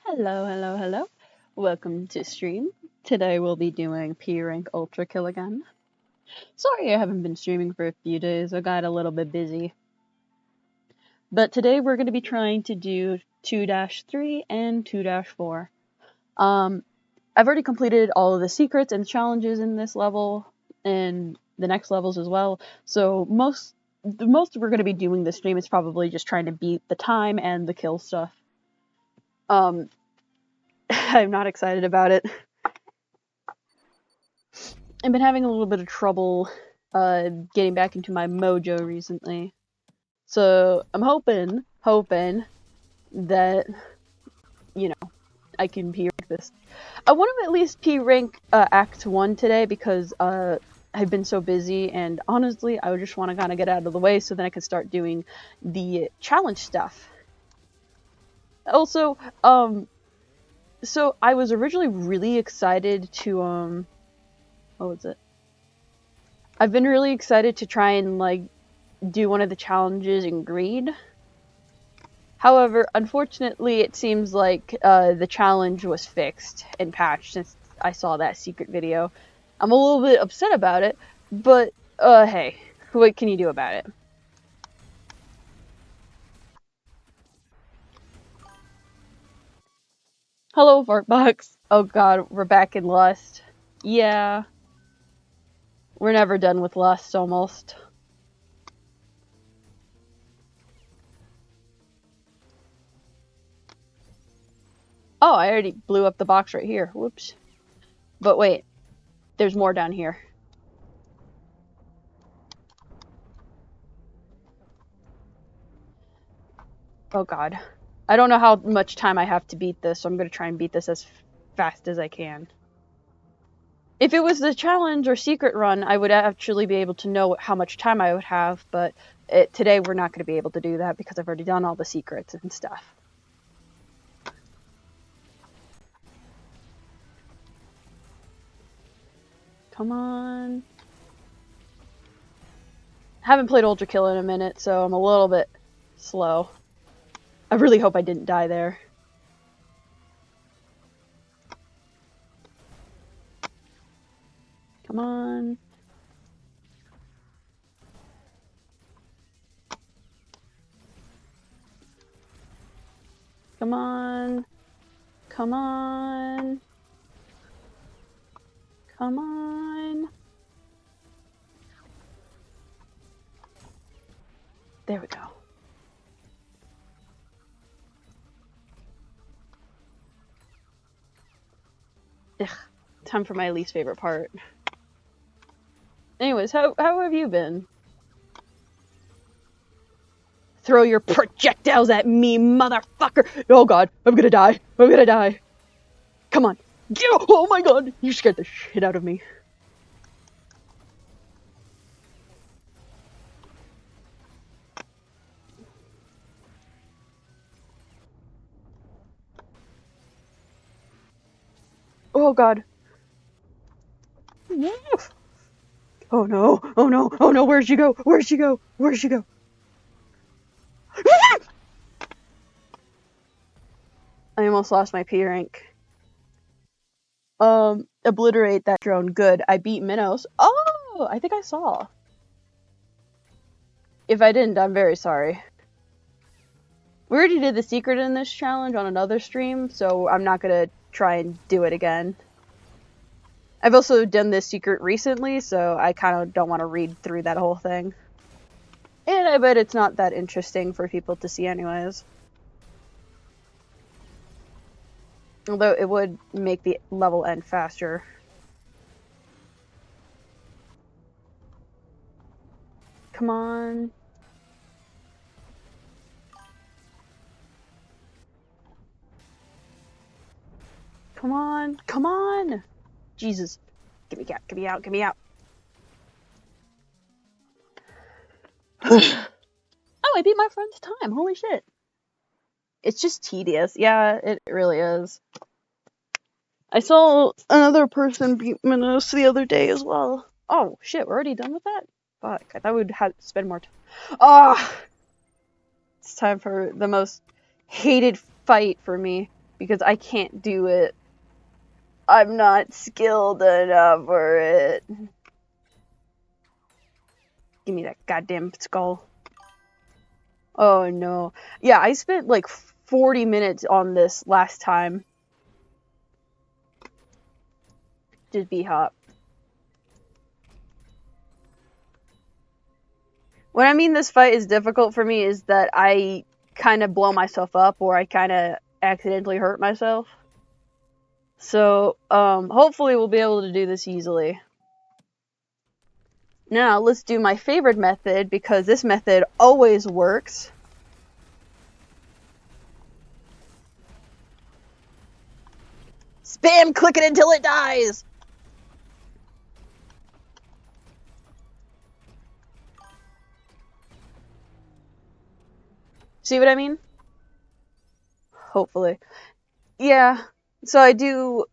Hello, hello, hello. Welcome to stream. Today we'll be doing P rank ultra kill again. Sorry I haven't been streaming for a few days. I got a little bit busy. But today we're going to be trying to do 2-3 and 2-4. I've already completed all of the secrets and challenges in this level and the next levels as well. So the most we're going to be doing this stream is probably just trying to beat the time and the kill stuff. I'm not excited about it. I've been having a little bit of trouble getting back into my mojo recently. So I'm hoping that, I can P-rank this. I want to at least P-rank Act 1 today because I've been so busy, and honestly, I just want to kind of get out of the way so then I can start doing the challenge stuff. Also, so I was originally really excited to, what was it? I've been really excited to try and, do one of the challenges in Greed. However, unfortunately, it seems like the challenge was fixed and patched since I saw that secret video. I'm a little bit upset about it, but, hey, what can you do about it? Hello, Fartbox. Oh god, we're back in Lust. Yeah. We're never done with Lust, almost. Oh, I already blew up the box right here. Whoops. But wait, there's more down here. Oh god. I don't know how much time I have to beat this, so I'm going to try and beat this as fast as I can. If it was the challenge or secret run, I would actually be able to know how much time I would have, but today we're not going to be able to do that because I've already done all the secrets and stuff. Come on. Haven't played Ultra Kill in a minute, so I'm a little bit slow. I really hope I didn't die there. Come on. Come on. Come on. Come on. There we go. Ugh, time for my least favorite part. Anyways, how have you been? Throw your projectiles at me, motherfucker! Oh god, I'm gonna die. I'm gonna die. Come on. Oh my god, you scared the shit out of me. Oh god. Oh no, oh no, oh no, where'd you go? Where'd you go? Where'd you go? I almost lost my P rank. Obliterate that drone. Good. I beat Minos. Oh, I think I saw. If I didn't, I'm very sorry. We already did the secret in this challenge on another stream, so I'm not gonna try and do it again. I've also done this secret recently, so I kind of don't want to read through that whole thing. And I bet it's not that interesting for people to see anyways. Although it would make the level end faster. Come on. Come on. Come on! Jesus. Get me out, get me out, get me out. Oh, I beat my friend's time. Holy shit. It's just tedious. Yeah, it really is. I saw another person beat Minos the other day as well. Oh, shit, we're already done with that? Fuck, I thought we'd have to spend more time. Ah! It's time for the most hated fight for me. because I can't do it. I'm not skilled enough for it. Give me that goddamn skull. Oh no. Yeah, I spent like 40 minutes on this last time. Just be hot. When I mean this fight is difficult for me is that I kind of blow myself up or I kind of accidentally hurt myself. So, hopefully we'll be able to do this easily. Now, let's do my favorite method, because this method always works. Spam click it until it dies! See what I mean? Hopefully. Yeah, so I do,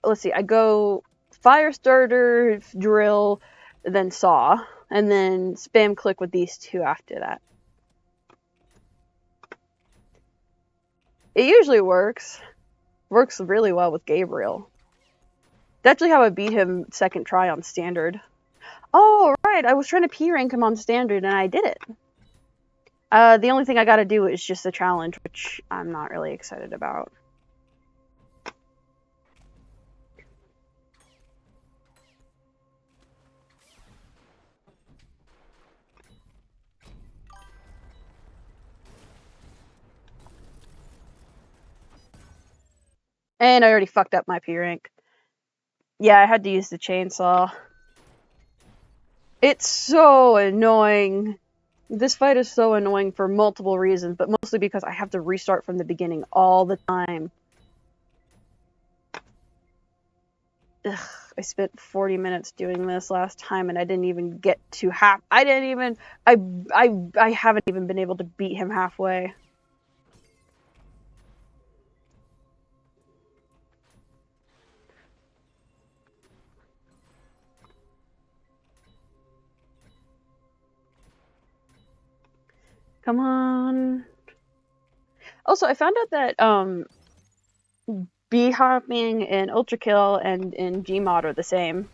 let's see, I go fire starter, drill, then saw, and then spam click with these two after that. It usually works. Works really well with Gabriel. That's actually how I beat him second try on standard. Oh, right, I was trying to P rank him on standard and I did it. The only thing I gotta do is just the challenge, which I'm not really excited about. And I already fucked up my P rank. Yeah, I had to use the chainsaw. It's so annoying. This fight is so annoying for multiple reasons, but mostly because I have to restart from the beginning all the time. Ugh, I spent 40 minutes doing this last time and I didn't even get to half. I haven't even been able to beat him halfway. Come on. Also, I found out that B hopping in Ultra Kill and in Gmod are the same.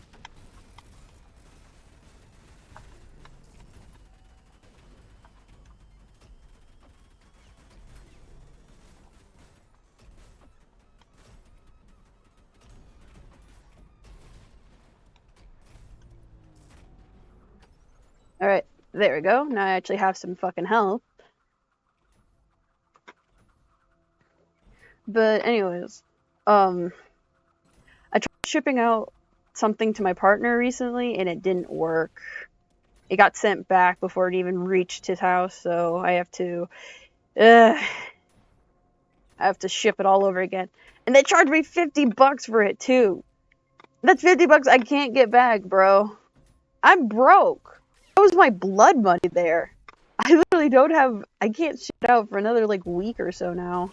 Alright, there we go. Now I actually have some fucking health. But anyways, I tried shipping out something to my partner recently and it didn't work. It got sent back before it even reached his house, so I have to ship it all over again. And they charged me $50 for it too. That's $50 I can't get back, bro. I'm broke. That was my blood money there. I literally don't have, I can't ship it out for another like week or so now.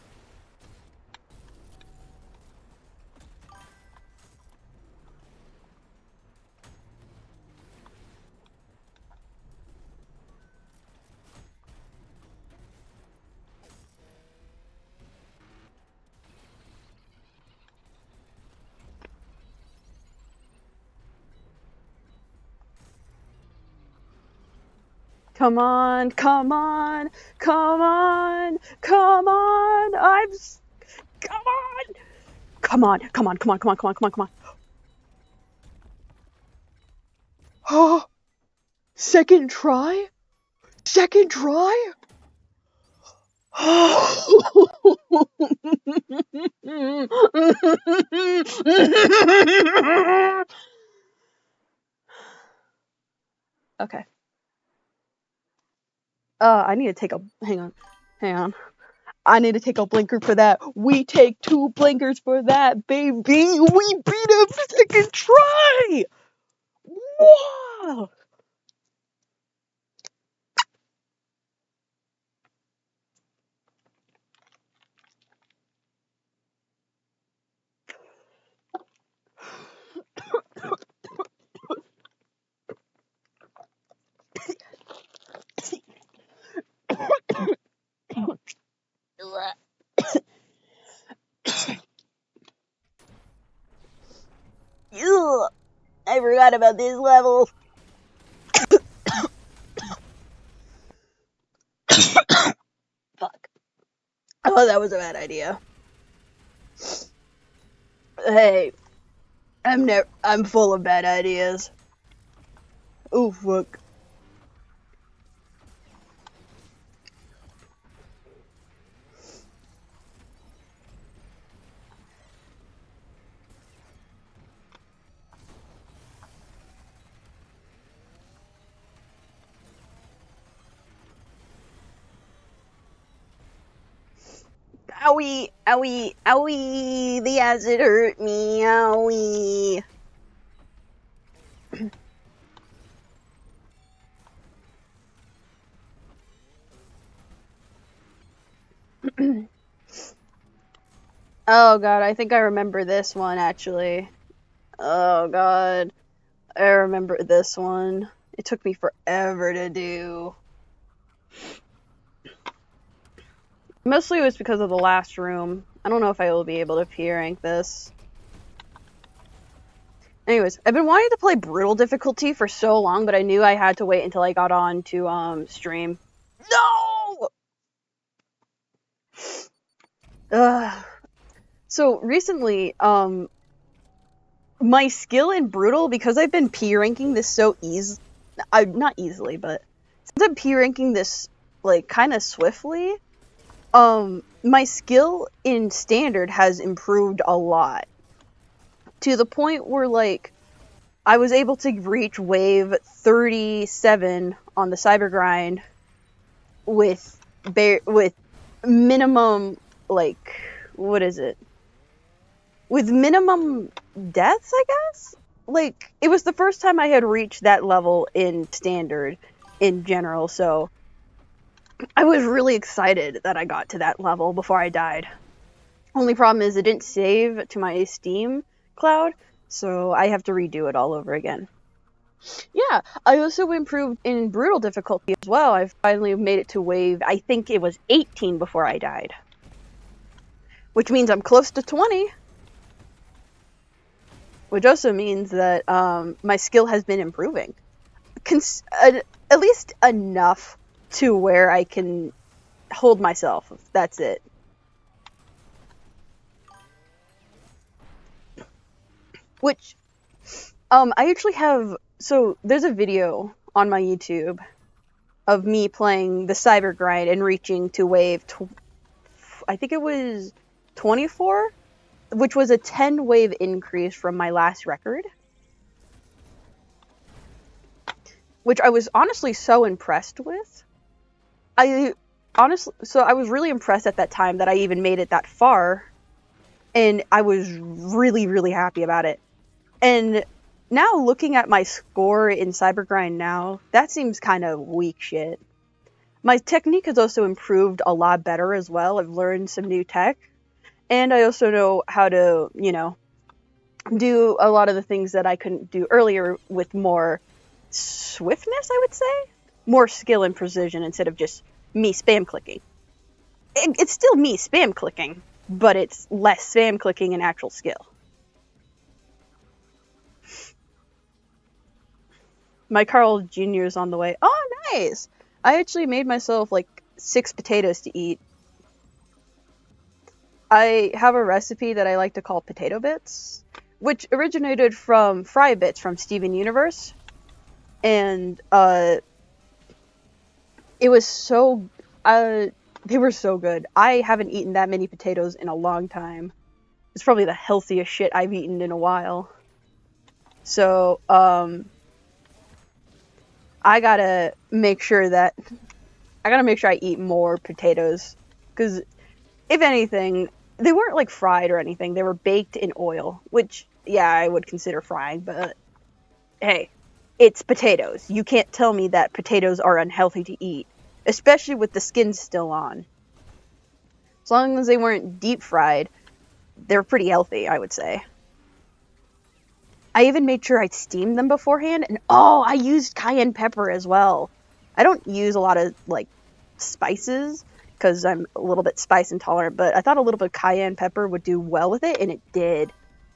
Come on, come on, come on, come on, come on, come on, come on, come on, come on, come on, come on, come on. Oh, second try? Second try? Okay. I need to take a, hang on. I need to take a blinker for that. We take 2 blinkers for that, baby. We beat him second try. Wow. forgot about this level. Fuck. Oh, that was a bad idea. Hey, I'm full of bad ideas. Oh, fuck. Owie, owie, owie, the acid hurt me, owie. Oh god, I think I remember this one actually. Oh god, I remember this one. It took me forever to do. Mostly it was because of the last room. I don't know if I will be able to P-rank this. Anyways, I've been wanting to play brutal difficulty for so long, but I knew I had to wait until I got on to stream. No! Ugh. So recently, my skill in brutal, because I've been P-ranking this so not easily, but since I'm P-ranking this like kind of swiftly, my skill in standard has improved a lot. To the point where, like, I was able to reach wave 37 on the cyber grind with minimum, like, what is it? With minimum deaths, I guess? Like, it was the first time I had reached that level in standard in general, so I was really excited that I got to that level before I died. Only problem is it didn't save to my Steam cloud, so I have to redo it all over again. Yeah, I also improved in brutal difficulty as well. I finally made it to wave, I think it was 18 before I died. Which means I'm close to 20. Which also means that my skill has been improving. At least enough to where I can hold myself. That's it. Which, I actually have... So, there's a video on my YouTube of me playing the cyber grind and reaching to wave... I think it was 24? Which was a 10 wave increase from my last record. Which I was honestly so impressed with. I was really impressed at that time that I even made it that far. And I was really, really happy about it. And now looking at my score in Cybergrind now, that seems kind of weak shit. My technique has also improved a lot better as well. I've learned some new tech. And I also know how to, do a lot of the things that I couldn't do earlier with more swiftness, I would say. More skill and precision instead of just me spam clicking. It's still me spam clicking, but it's less spam clicking and actual skill. My Carl Jr. is on the way. Oh, nice! I actually made myself like 6 potatoes to eat. I have a recipe that I like to call potato bits, which originated from fry bits from Steven Universe. And, it was so, they were so good. I haven't eaten that many potatoes in a long time. It's probably the healthiest shit I've eaten in a while. So, I gotta make sure I eat more potatoes. Because, if anything, they weren't like fried or anything. They were baked in oil, which, yeah, I would consider frying, but hey, it's potatoes. You can't tell me that potatoes are unhealthy to eat, especially with the skin still on. As long as they weren't deep fried, they're pretty healthy, I would say. I even made sure I steamed them beforehand, and I used cayenne pepper as well. I don't use a lot of, like, spices, because I'm a little bit spice intolerant, but I thought a little bit of cayenne pepper would do well with it, and it did.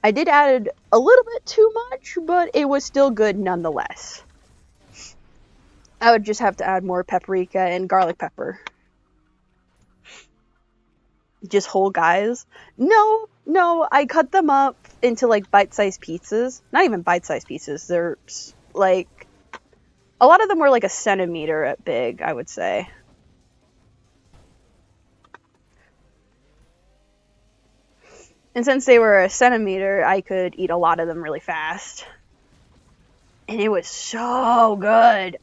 I did add a little bit too much, but it was still good nonetheless. I would just have to add more paprika and garlic pepper. Just whole guys? No, I cut them up into like bite-sized pieces. Not even bite-sized pieces. They're like, a lot of them were like a centimeter at big, I would say. And since they were a centimeter, I could eat a lot of them really fast. And it was so good.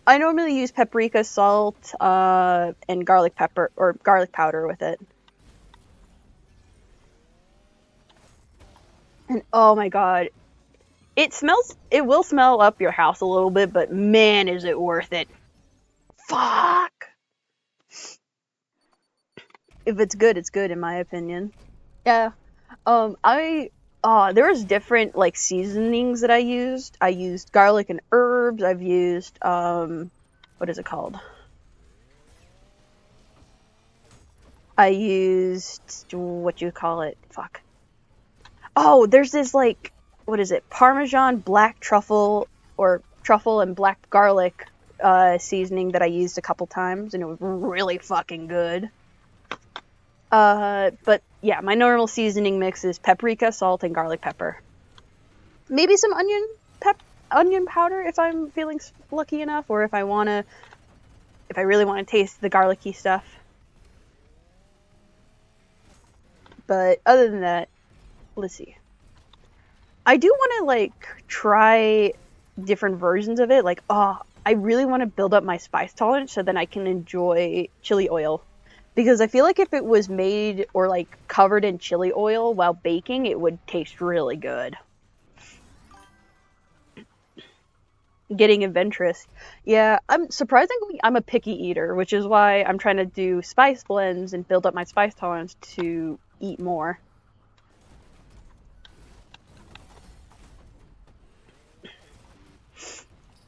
I normally use paprika, salt, and garlic pepper, or garlic powder with it. And oh my god, it will smell up your house a little bit, but man, is it worth it. Fuck! If it's good, it's good in my opinion. Yeah. There was different like seasonings that I used. I used garlic and herbs. I've used what is it called? I used what you call it? Fuck. Oh, there's this like, what is it? Parmesan black truffle or truffle and black garlic seasoning that I used a couple times, and it was really fucking good. But yeah, my normal seasoning mix is paprika, salt, and garlic pepper. Maybe some onion powder if I'm feeling lucky enough, or if I really want to taste the garlicky stuff. But other than that, let's see. I do want to like try different versions of it. Like, I really want to build up my spice tolerance so then I can enjoy chili oil. Because I feel like if it was made or like covered in chili oil while baking, it would taste really good. Getting adventurous. Yeah, I'm a picky eater, which is why I'm trying to do spice blends and build up my spice tolerance to eat more.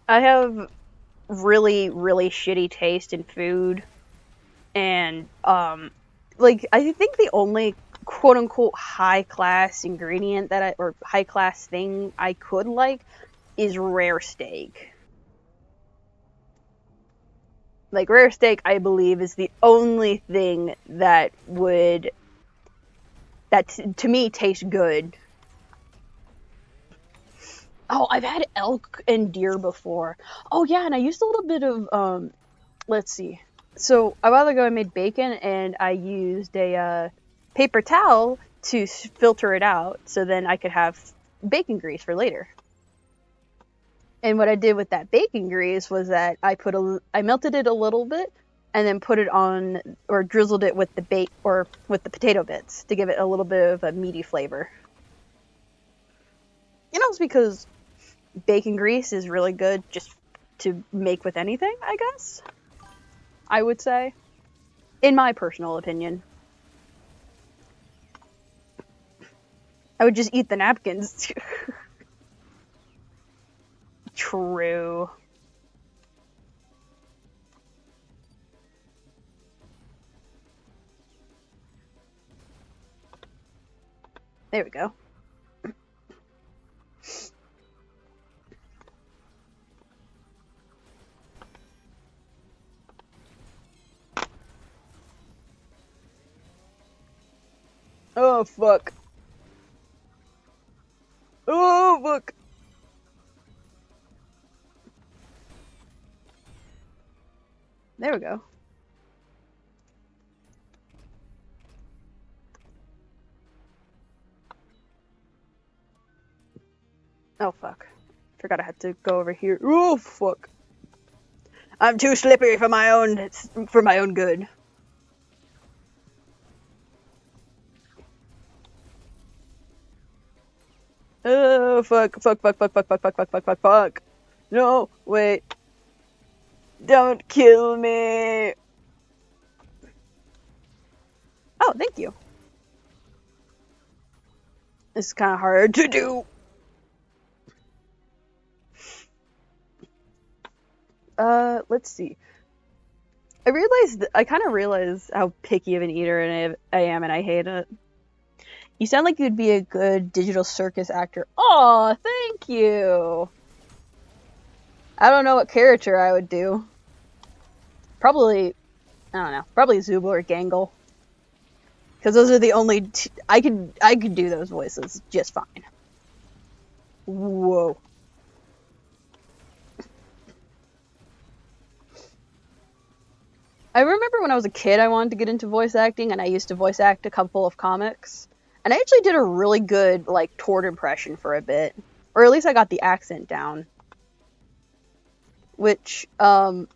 I have really, really shitty taste in food. And, like, I think the only quote unquote high class ingredient or high class thing I could like is rare steak. Like, rare steak, I believe, is the only thing that to me tastes good. Oh, I've had elk and deer before. Oh yeah, and I used a little bit of, let's see. So a while ago I made bacon and I used a paper towel to filter it out so then I could have bacon grease for later. And what I did with that bacon grease was that I melted it a little bit and then put it on or drizzled it with with the potato bits to give it a little bit of a meaty flavor. It's because bacon grease is really good just to make with anything, I guess. I would say, in my personal opinion. I would just eat the napkins. True. There we go. Oh, fuck. Oh, fuck. There we go. Oh, fuck. Forgot I had to go over here. Oh, fuck. I'm too slippery for my own good. Oh, fuck. Fuck. No, wait. Don't kill me. Oh, thank you. It's kind of hard to do. Let's see. I kind of realized how picky of an eater I am, and I hate it. You sound like you'd be a good digital circus actor. Aw, thank you! I don't know what character I would do. Probably, I don't know, probably Zubo or Gangle. Because those are the only I could do those voices just fine. Whoa. I remember when I was a kid I wanted to get into voice acting, and I used to voice act a couple of comics. And I actually did a really good, like, Tord impression for a bit. Or at least I got the accent down. Which, I'm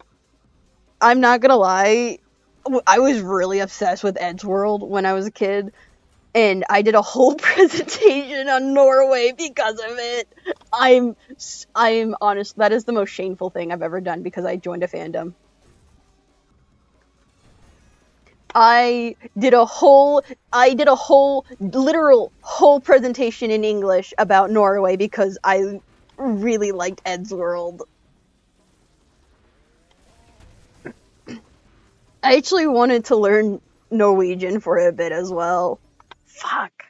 not gonna lie, I was really obsessed with Eddsworld when I was a kid. And I did a whole presentation on Norway because of it. I'm honest, that is the most shameful thing I've ever done because I joined a fandom. I did a whole literal whole presentation in English about Norway because I really liked Eddsworld. I actually wanted to learn Norwegian for a bit as well. Fuck.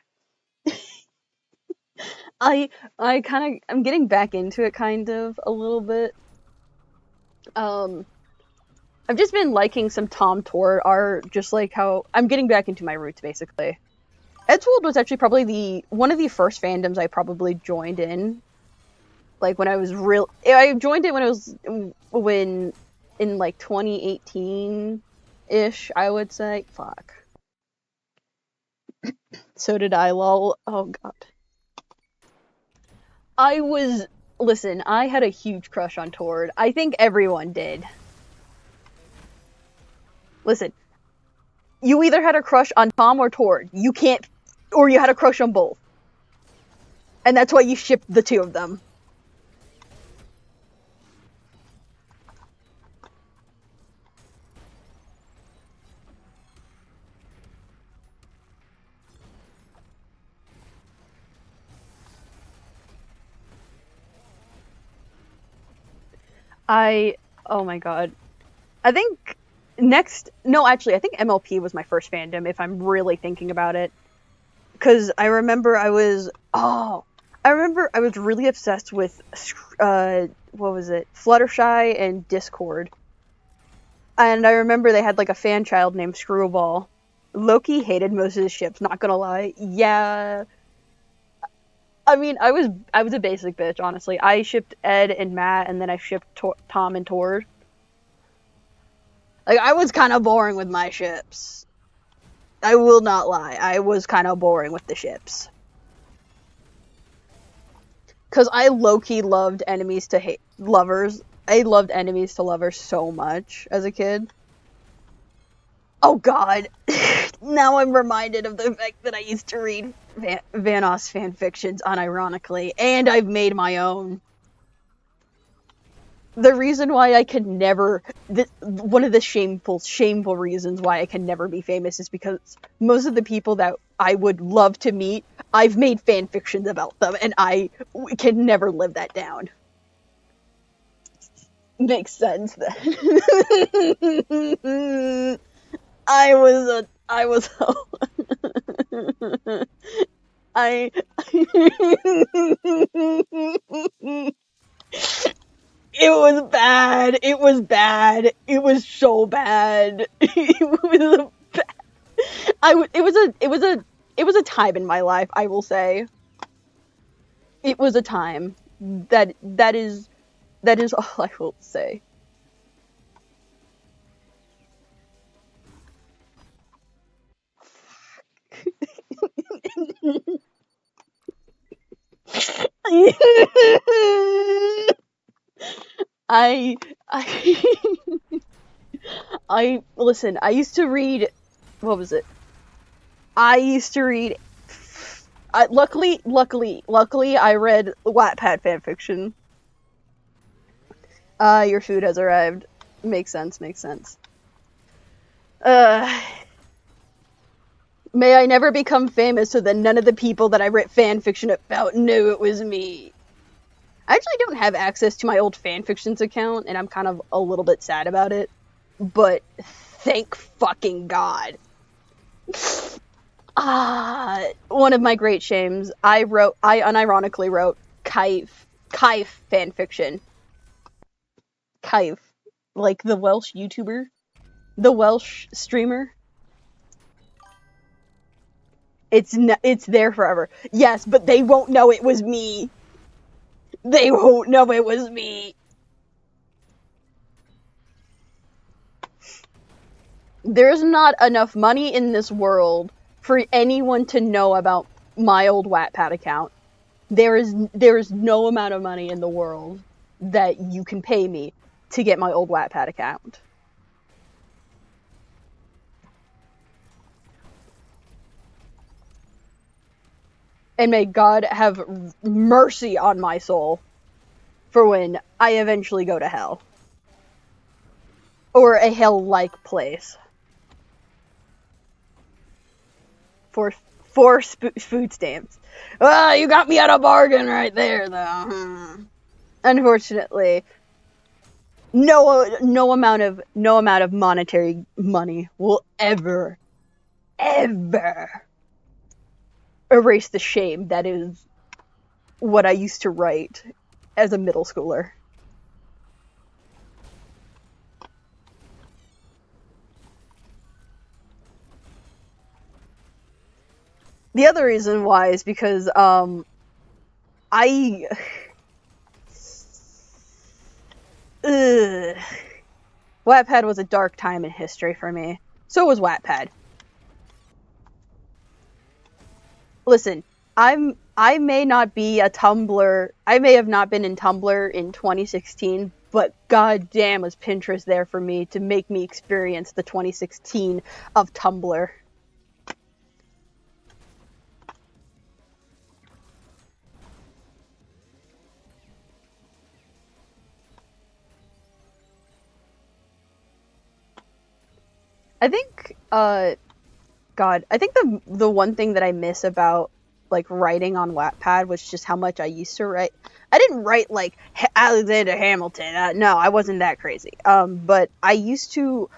I'm getting back into it kind of a little bit. I've just been liking some Tom Tord art, just like how I'm getting back into my roots basically. Eddsworld was actually probably one of the first fandoms I probably joined in. Like when I was I joined it when it was in like 2018-ish, I would say. Fuck. So did I, lol. Oh god. Listen, I had a huge crush on Tord. I think everyone did. Listen, you either had a crush on Tom or Tord. You can't, or you had a crush on both. And that's why you shipped the two of them. Oh my god. I think I think MLP was my first fandom, if I'm really thinking about it. Because I remember I was really obsessed with, what was it? Fluttershy and Discord. And I remember they had like a fan child named Screwball. Loki hated most of his ships, not gonna lie. Yeah. I mean, I was a basic bitch, honestly. I shipped Ed and Matt, and then I shipped Tom and Tord. Like, I was kind of boring with my ships. I will not lie. I was kind of boring with the ships. Because I low-key loved enemies to lovers. I loved enemies to lovers so much as a kid. Oh god. Now I'm reminded of the fact that I used to read Vanoss fanfictions unironically, and I've made my own. The reason why I could never, one of the shameful reasons why I can never be famous is because most of the people that I would love to meet, I've made fanfictions about them, and I can never live that down. Makes sense then. I was it was bad. It was bad. It was so bad. It was a time in my life, I will say. It was a time. That is all I will say. Listen, I used to read, what was it? I used to read, luckily, I read Wattpad fanfiction. Your food has arrived. Makes sense. May I never become famous so that none of the people that I wrote fanfiction about knew it was me. I actually don't have access to my old fanfictions account, and I'm kind of a little bit sad about it. But thank fucking God. One of my great shames. I unironically wrote Kaif fanfiction. Kaif, like the Welsh YouTuber, the Welsh streamer. It's there forever. Yes, but they won't know it was me. They won't know it was me. There's not enough money in this world for anyone to know about my old Wattpad account. There is no amount of money in the world that you can pay me to get my old Wattpad account. And may God have mercy on my soul for when I eventually go to hell. Or a hell-like place. For food stamps. Ah, you got me at a bargain right there, though. Unfortunately, no amount of monetary money will ever erase the shame that is what I used to write as a middle schooler. The other reason why is because Wattpad was a dark time in history for me. So was Wattpad. Listen, I may not be a Tumblr. I may have not been in Tumblr in 2016, but goddamn was Pinterest there for me to make me experience the 2016 of Tumblr. I think, I think the one thing that I miss about, like, writing on Wattpad was just how much I used to write. I didn't write, like, Alexander Hamilton. No, I wasn't that crazy. But I used to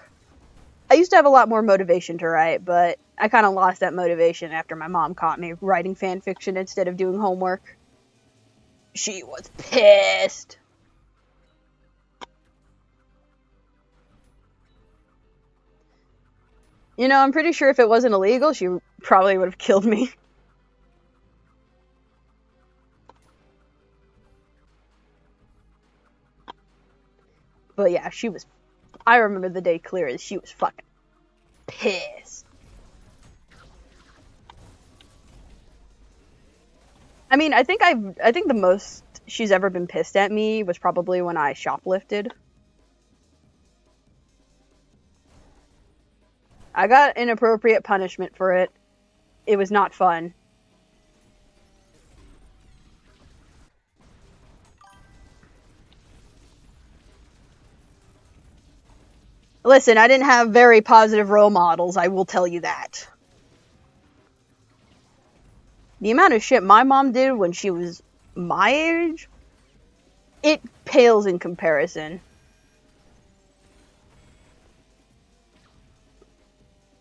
have a lot more motivation to write, but I kind of lost that motivation after my mom caught me writing fan fiction instead of doing homework. She was pissed. You know, I'm pretty sure if it wasn't illegal, she probably would have killed me. But yeah, I remember the day clear as she was fucking pissed. I mean, I think the most she's ever been pissed at me was probably when I shoplifted. I got inappropriate punishment for it. It was not fun. Listen, I didn't have very positive role models, I will tell you that. The amount of shit my mom did when she was my age, it pales in comparison.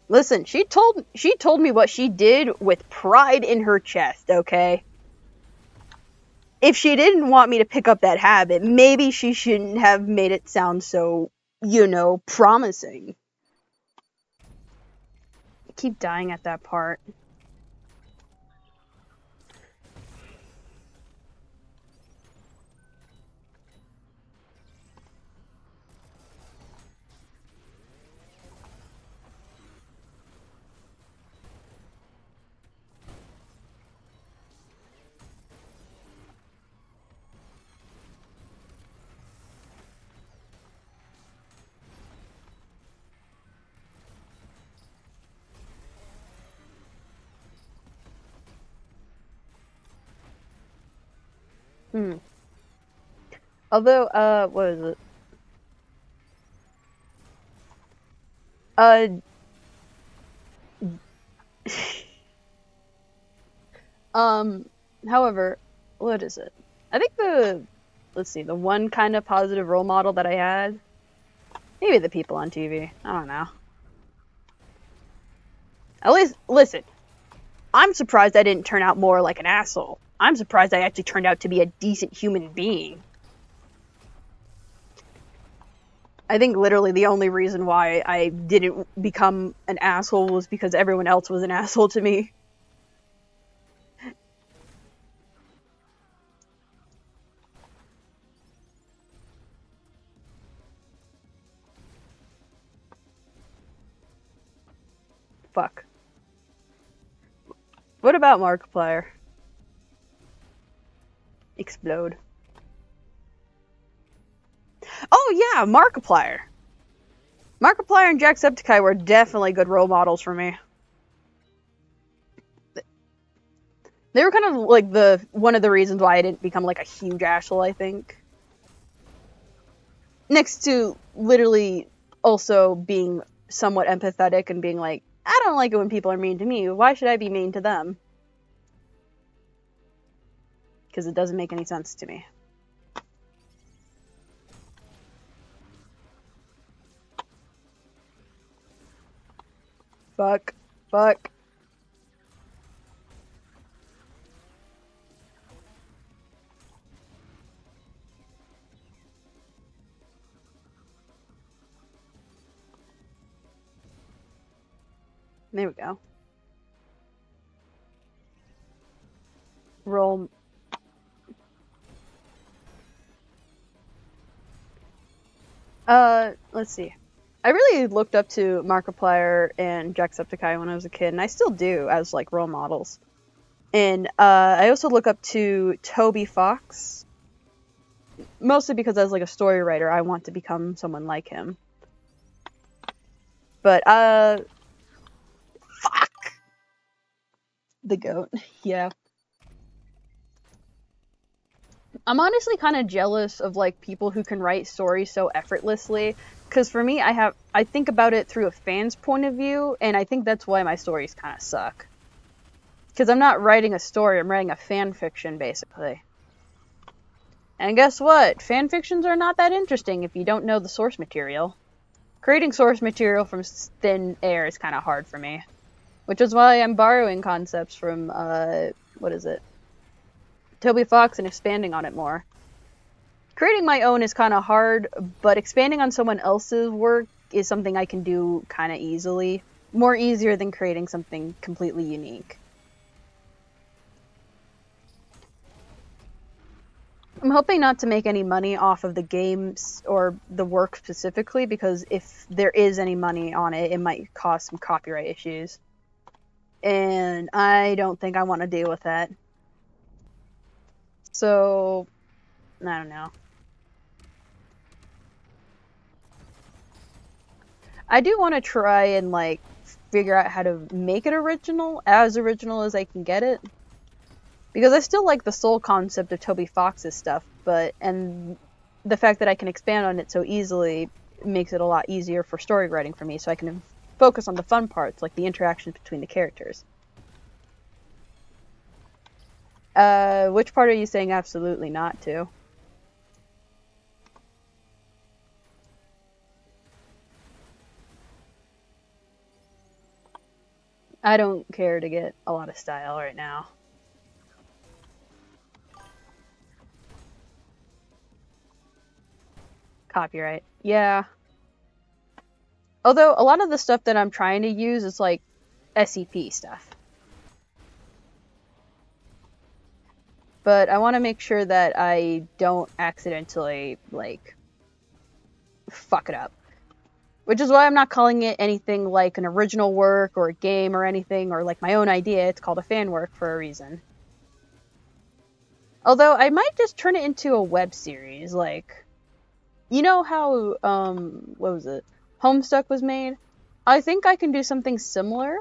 Listen, she told me what she did with pride in her chest, okay? If she didn't want me to pick up that habit, maybe she shouldn't have made it sound so, promising. I keep dying at that part. Although, what is it? However, what is it? I think the one kind of positive role model that I had, maybe the people on TV. I don't know. At least, listen, I'm surprised I didn't turn out more like an asshole. I'm surprised I actually turned out to be a decent human being. I think literally the only reason why I didn't become an asshole was because everyone else was an asshole to me. Fuck. What about Markiplier? Explode. Oh yeah, Markiplier. Markiplier and Jacksepticeye were definitely good role models for me. They were kind of like one of the reasons why I didn't become like a huge asshole, I think. Next to literally also being somewhat empathetic and being like, I don't like it when people are mean to me. Why should I be mean to them? Because it doesn't make any sense to me. Fuck. Fuck. There we go. Roll. Let's see. I really looked up to Markiplier and Jacksepticeye when I was a kid, and I still do as like role models. And I also look up to Toby Fox, mostly because as like a story writer, I want to become someone like him. But fuck, the goat. Yeah. I'm honestly kind of jealous of like people who can write stories so effortlessly, because for me, I think about it through a fan's point of view, and I think that's why my stories kind of suck. Because I'm not writing a story, I'm writing a fan fiction, basically. And guess what? Fan fictions are not that interesting if you don't know the source material. Creating source material from thin air is kind of hard for me. Which is why I'm borrowing concepts from, what is it? Toby Fox and expanding on it more. Creating my own is kind of hard, but expanding on someone else's work is something I can do kind of easily. More easier than creating something completely unique. I'm hoping not to make any money off of the games or the work specifically, because if there is any money on it, it might cause some copyright issues. And I don't think I want to deal with that. So, I don't know. I do want to try and, like, figure out how to make it original as I can get it. Because I still like the soul concept of Toby Fox's stuff, and the fact that I can expand on it so easily makes it a lot easier for story writing for me, so I can focus on the fun parts, like the interactions between the characters. Which part are you saying absolutely not to? I don't care to get a lot of style right now. Copyright. Yeah. Although, a lot of the stuff that I'm trying to use is, like, SCP stuff. But I want to make sure that I don't accidentally, like, fuck it up. Which is why I'm not calling it anything like an original work or a game or anything, or like my own idea. It's called a fan work for a reason. Although I might just turn it into a web series, like, you know how, what was it? Homestuck was made? I think I can do something similar,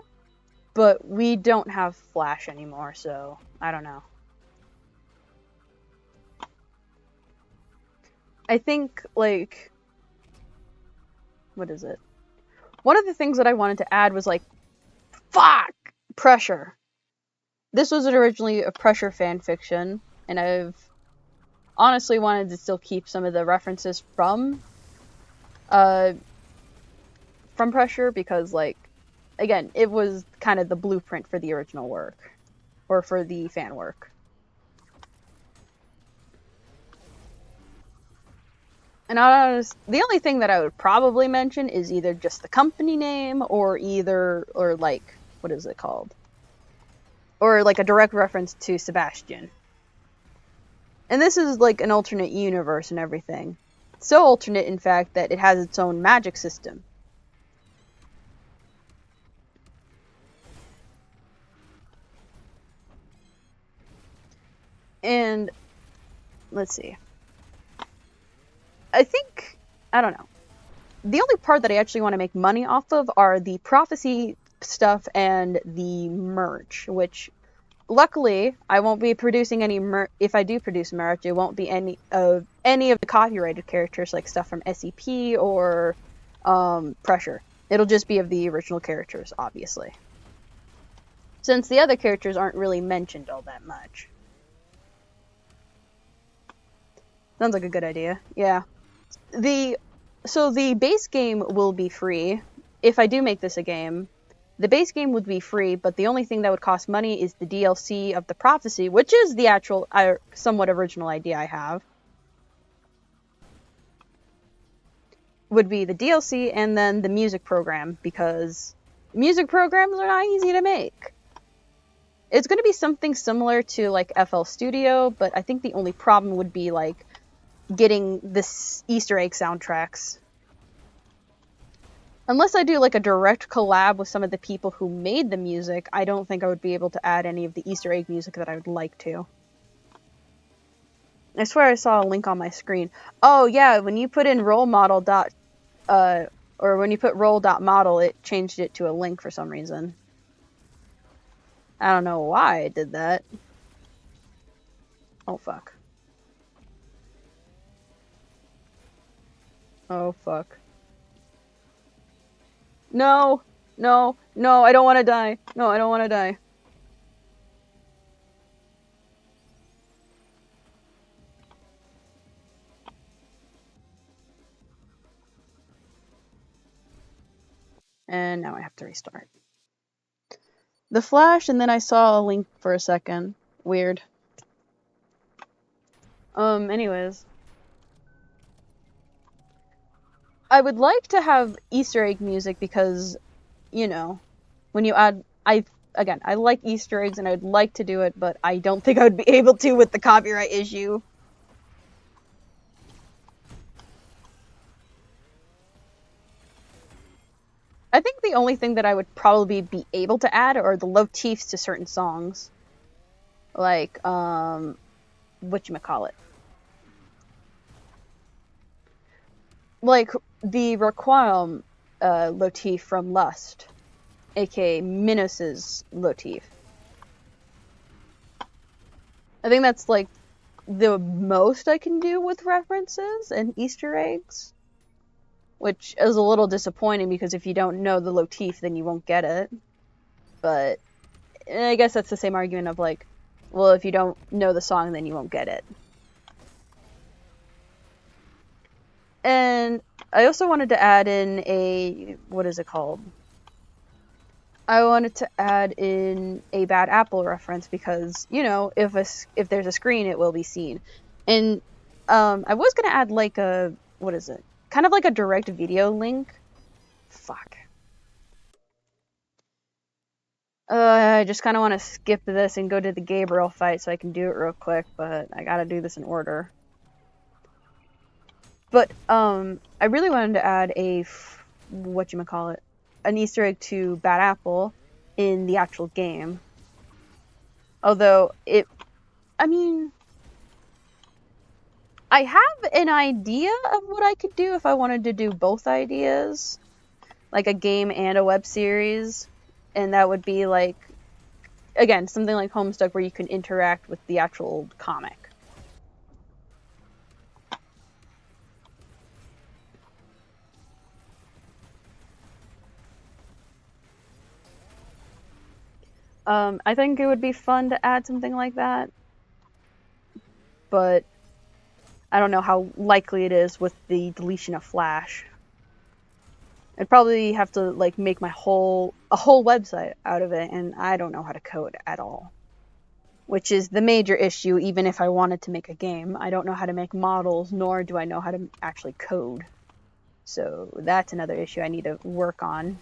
but we don't have Flash anymore, so I don't know. I think, like, what is it? One of the things that I wanted to add was, like, fuck! Pressure. This was originally a Pressure fan fiction, and I've honestly wanted to still keep some of the references from Pressure, because, like, again, it was kind of the blueprint for the original work, or for the fan work. And the only thing that I would probably mention is either just the company name, or like, what is it called? Or like a direct reference to Sebastian. And this is like an alternate universe and everything. So alternate, in fact, that it has its own magic system. And let's see. I don't know. The only part that I actually want to make money off of are the prophecy stuff and the merch, which luckily I won't be producing any merch. If I do produce merch, it won't be any of the copyrighted characters, like stuff from SCP or Pressure. It'll just be of the original characters, obviously, since the other characters aren't really mentioned all that much. Sounds like a good idea. Yeah. So the base game will be free. If I do make this a game, the base game would be free, but the only thing that would cost money is the DLC of the Prophecy, which is the actual, somewhat original idea I have. Would be the DLC and then the music program, because music programs are not easy to make. It's going to be something similar to like FL Studio, but I think the only problem would be like getting this Easter egg soundtracks. Unless I do like a direct collab with some of the people who made the music, I don't think I would be able to add any of the Easter egg music that I would like to. I swear I saw a link on my screen. Oh yeah, when you put in role model or when you put role.model, it changed it to a link for some reason. I don't know why it did that. Oh fuck. Oh fuck. No, no, no, I don't want to die. No, I don't want to die. And now I have to restart. The flash, and then I saw a link for a second. Weird. Anyways. I would like to have Easter egg music because, you know, when you add, I like Easter eggs and I'd like to do it, but I don't think I would be able to with the copyright issue. I think the only thing that I would probably be able to add are the motifs to certain songs. Like, whatchamacallit. Like the Requiem motif from Lust, aka Minos's motif. I think that's like the most I can do with references and Easter eggs, which is a little disappointing because if you don't know the motif, then you won't get it. But I guess that's the same argument of like, well, if you don't know the song, then you won't get it. And I also wanted to add in a, what is it called? I wanted to add in a Bad Apple reference because, you know, if there's a screen, it will be seen. And I was going to add like a, what is it? Kind of like a direct video link. Fuck. I just kind of want to skip this and go to the Gabriel fight so I can do it real quick, but I gotta do this in order. But I really wanted to add a, whatchamacallit, an Easter egg to Bad Apple in the actual game. Although I mean, I have an idea of what I could do if I wanted to do both ideas, like a game and a web series, and that would be like, again, something like Homestuck where you can interact with the actual comic. I think it would be fun to add something like that, but I don't know how likely it is with the deletion of Flash. I'd probably have to like make a whole website out of it, and I don't know how to code at all. Which is the major issue, even if I wanted to make a game. I don't know how to make models, nor do I know how to actually code. So that's another issue I need to work on.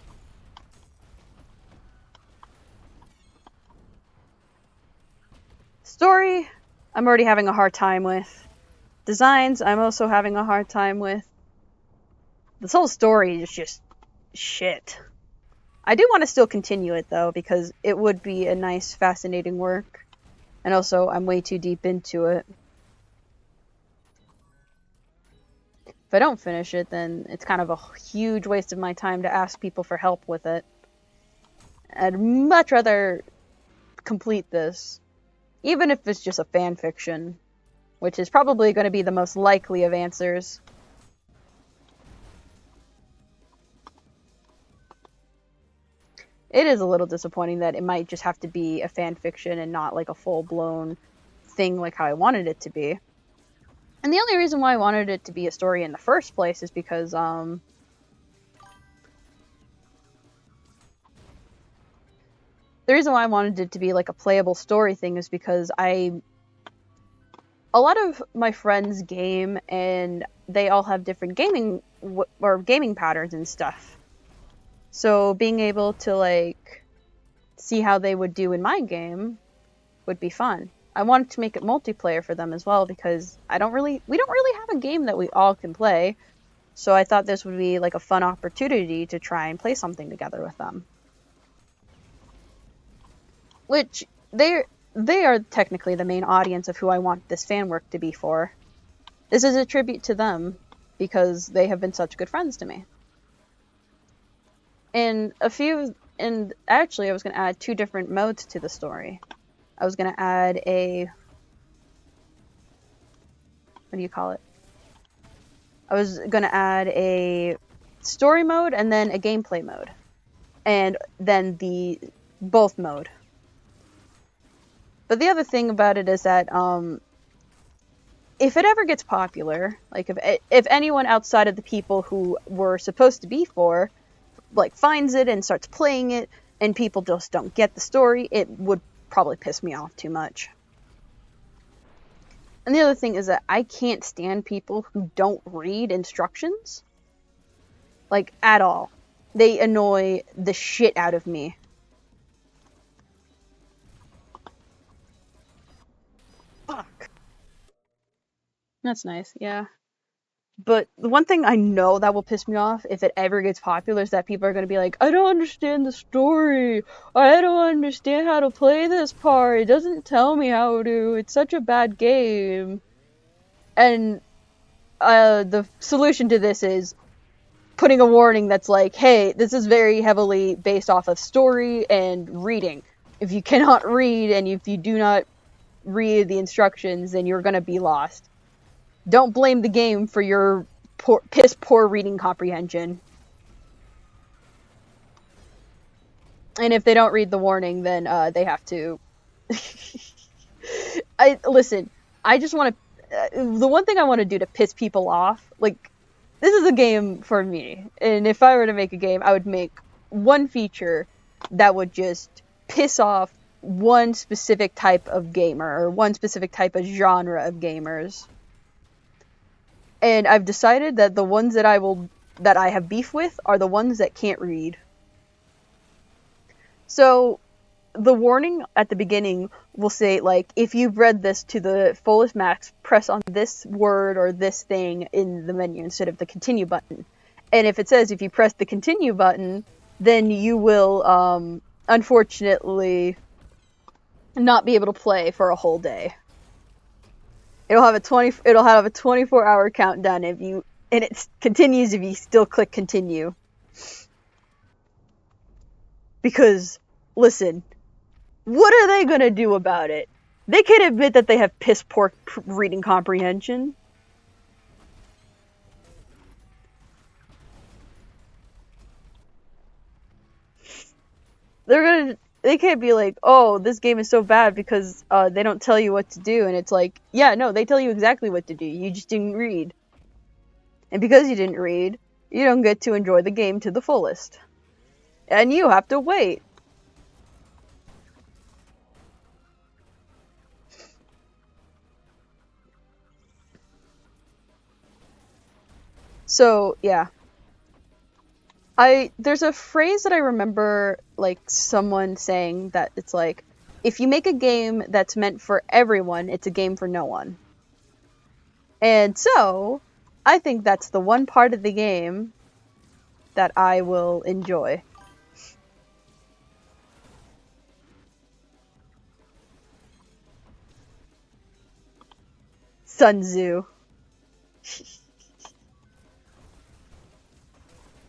Story, I'm already having a hard time with. Designs, I'm also having a hard time with. This whole story is just shit. I do want to still continue it, though, because it would be a nice, fascinating work. And also, I'm way too deep into it. If I don't finish it, then it's kind of a huge waste of my time to ask people for help with it. I'd much rather complete this, even if it's just a fan fiction, which is probably going to be the most likely of answers. It is a little disappointing that it might just have to be a fan fiction and not like a full-blown thing like how I wanted it to be. And the only reason why I wanted it to be a story in the first place is because, the reason why I wanted it to be like a playable story thing is because a lot of my friends game, and they all have different gaming patterns and stuff. So being able to like see how they would do in my game would be fun. I wanted to make it multiplayer for them as well because we don't really have a game that we all can play. So I thought this would be like a fun opportunity to try and play something together with them. Which they are technically the main audience of who I want this fan work to be for. This is a tribute to them because they have been such good friends to me. And actually I was going to add 2 different modes to the story. I was going to add I was going to add a story mode and then a gameplay mode. And then the both mode. But the other thing about it is that if it ever gets popular, like if anyone outside of the people who were supposed to be for like finds it and starts playing it and people just don't get the story, it would probably piss me off too much. And the other thing is that I can't stand people who don't read instructions. Like, at all. They annoy the shit out of me. Fuck. That's nice, yeah. But the one thing I know that will piss me off if it ever gets popular is that people are going to be like, I don't understand the story. I don't understand how to play this part. It doesn't tell me how to. It's such a bad game. And the solution to this is putting a warning that's like, hey, this is very heavily based off of story and reading. If you cannot read and if you do not read the instructions, then you're going to be lost. Don't blame the game for your piss poor reading comprehension. And if they don't read the warning, then they have to. Listen. I just want to. The one thing I want to do to piss people off, like, this is a game for me. And if I were to make a game, I would make one feature that would just piss off one specific type of gamer or one specific type of genre of gamers. And I've decided that the ones that I have beef with are the ones that can't read. So the warning at the beginning will say, like, if you've read this to the fullest max, press on this word or this thing in the menu instead of the continue button. And if it says if you press the continue button, then you will, unfortunately, not be able to play for a whole day. It'll have a 24-hour countdown and it continues if you still click continue. Because, listen, what are they gonna do about it? They can admit that they have piss poor reading comprehension. They can't be like, oh, this game is so bad because they don't tell you what to do. And it's like, yeah, no, they tell you exactly what to do. You just didn't read. And because you didn't read, You don't get to enjoy the game to the fullest. And you have to wait. So, yeah. There's a phrase that I remember, like, someone saying that it's like, if you make a game that's meant for everyone, it's a game for no one. And so, I think that's the one part of the game that I will enjoy. Sun Tzu.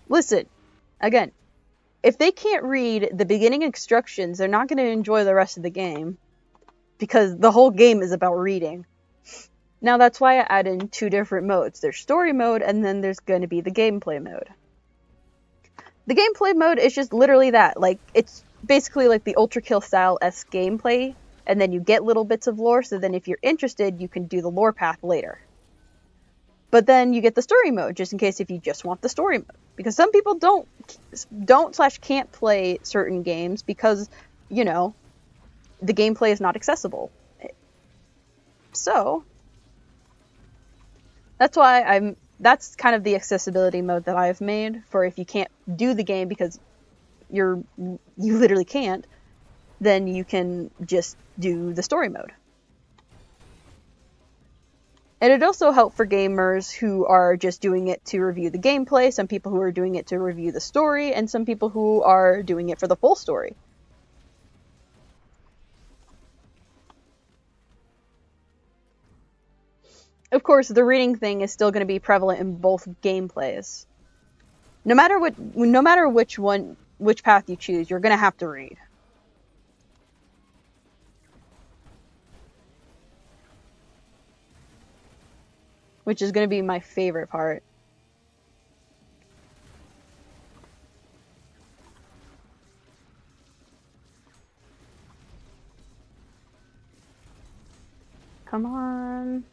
Listen, again, if they can't read the beginning instructions, they're not going to enjoy the rest of the game. Because the whole game is about reading. Now that's why I add in two different modes. There's story mode, and then there's going to be the gameplay mode. The gameplay mode is just literally that. Like, it's basically like the Ultra Kill style-esque gameplay, and then you get little bits of lore, so then if you're interested, you can do the lore path later. But then you get the story mode, just in case if you just want the story mode. Because some people don't/can't play certain games because, you know, the gameplay is not accessible. So, that's why that's kind of the accessibility mode that I've made for if you can't do the game because you literally can't, then you can just do the story mode. And it also helped for gamers who are just doing it to review the gameplay, some people who are doing it to review the story, and some people who are doing it for the full story. Of course, the reading thing is still going to be prevalent in both gameplays. No matter which path you choose, you're going to have to read. Which is going to be my favorite part. Come on.